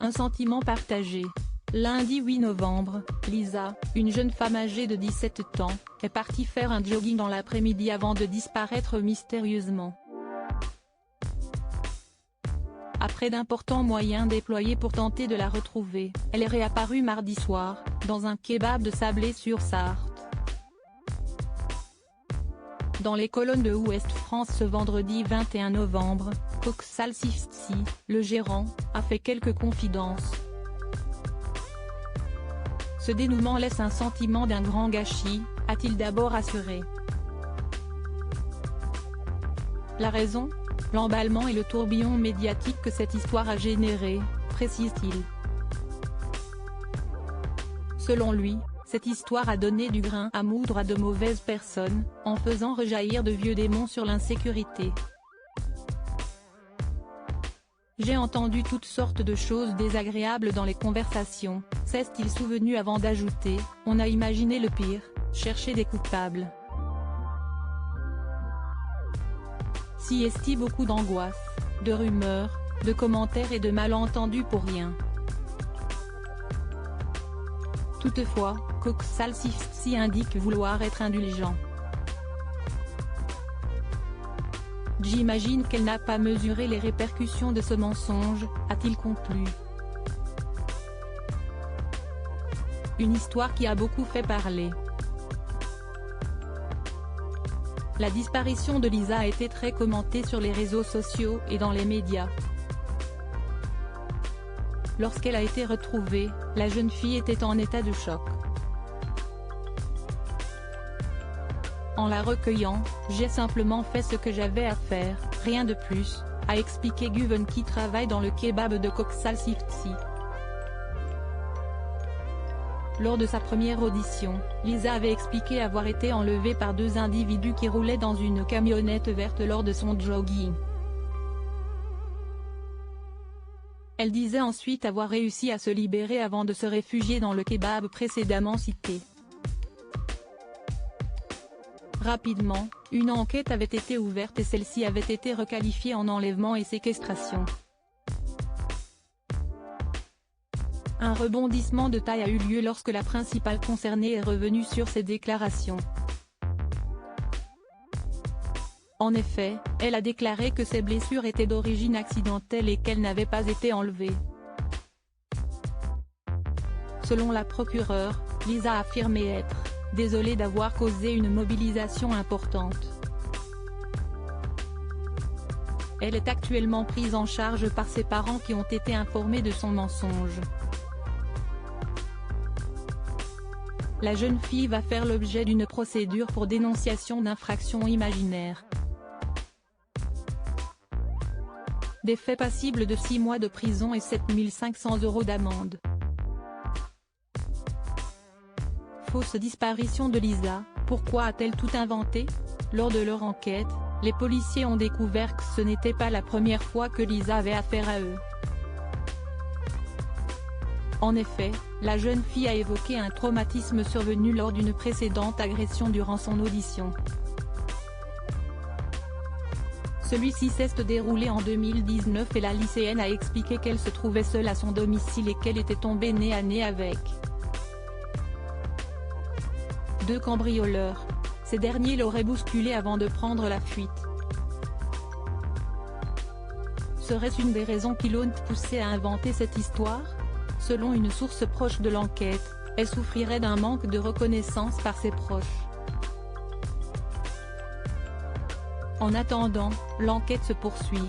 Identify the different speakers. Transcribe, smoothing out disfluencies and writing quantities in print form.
Speaker 1: Un sentiment partagé. Lundi 8 novembre, Lisa, une jeune femme âgée de 17 ans, est partie faire un jogging dans l'après-midi avant de disparaître mystérieusement. Après d'importants moyens déployés pour tenter de la retrouver, elle est réapparue mardi soir, dans un kebab de Sablé-sur-Sarthe. Dans les colonnes de Ouest France ce vendredi 21 novembre, Coxal Sifsi, le gérant, a fait quelques confidences. Ce dénouement laisse un sentiment d'un grand gâchis, a-t-il d'abord assuré. La raison ? L'emballement et le tourbillon médiatique que cette histoire a généré, précise-t-il. Selon lui, cette histoire a donné du grain à moudre à de mauvaises personnes, en faisant rejaillir de vieux démons sur l'insécurité. J'ai entendu toutes sortes de choses désagréables dans les conversations, s'est-il souvenu avant d'ajouter, on a imaginé le pire, cherché des coupables. Si est-il beaucoup d'angoisse, de rumeurs, de commentaires et de malentendus pour rien. Toutefois, Coxal Sifsi indique vouloir être indulgent. J'imagine qu'elle n'a pas mesuré les répercussions de ce mensonge, a-t-il conclu. Une histoire qui a beaucoup fait parler. La disparition de Lisa a été très commentée sur les réseaux sociaux et dans les médias. Lorsqu'elle a été retrouvée, la jeune fille était en état de choc. En la recueillant, j'ai simplement fait ce que j'avais à faire, rien de plus, a expliqué Guven qui travaille dans le kebab de Coxal Sifsi. Lors de sa première audition, Lisa avait expliqué avoir été enlevée par deux individus qui roulaient dans une camionnette verte lors de son jogging. Elle disait ensuite avoir réussi à se libérer avant de se réfugier dans le kebab précédemment cité. Rapidement, une enquête avait été ouverte et celle-ci avait été requalifiée en enlèvement et séquestration. Un rebondissement de taille a eu lieu lorsque la principale concernée est revenue sur ses déclarations. En effet, elle a déclaré que ses blessures étaient d'origine accidentelle et qu'elles n'avaient pas été enlevées. Selon la procureure, Lisa a affirmé être « désolée d'avoir causé une mobilisation importante ». Elle est actuellement prise en charge par ses parents qui ont été informés de son mensonge. La jeune fille va faire l'objet d'une procédure pour dénonciation d'infraction imaginaire. Des faits passibles de 6 mois de prison et 7 500 € d'amende. Fausse disparition de Lisa, pourquoi a-t-elle tout inventé? Lors de leur enquête, les policiers ont découvert que ce n'était pas la première fois que Lisa avait affaire à eux. En effet, la jeune fille a évoqué un traumatisme survenu lors d'une précédente agression durant son audition. Celui-ci s'est déroulé en 2019 et la lycéenne a expliqué qu'elle se trouvait seule à son domicile et qu'elle était tombée nez à nez avec deux cambrioleurs. Ces derniers l'auraient bousculée avant de prendre la fuite. Serait-ce une des raisons qui l'ont poussée à inventer cette histoire? Selon une source proche de l'enquête, elle souffrirait d'un manque de reconnaissance par ses proches. En attendant, l'enquête se poursuit.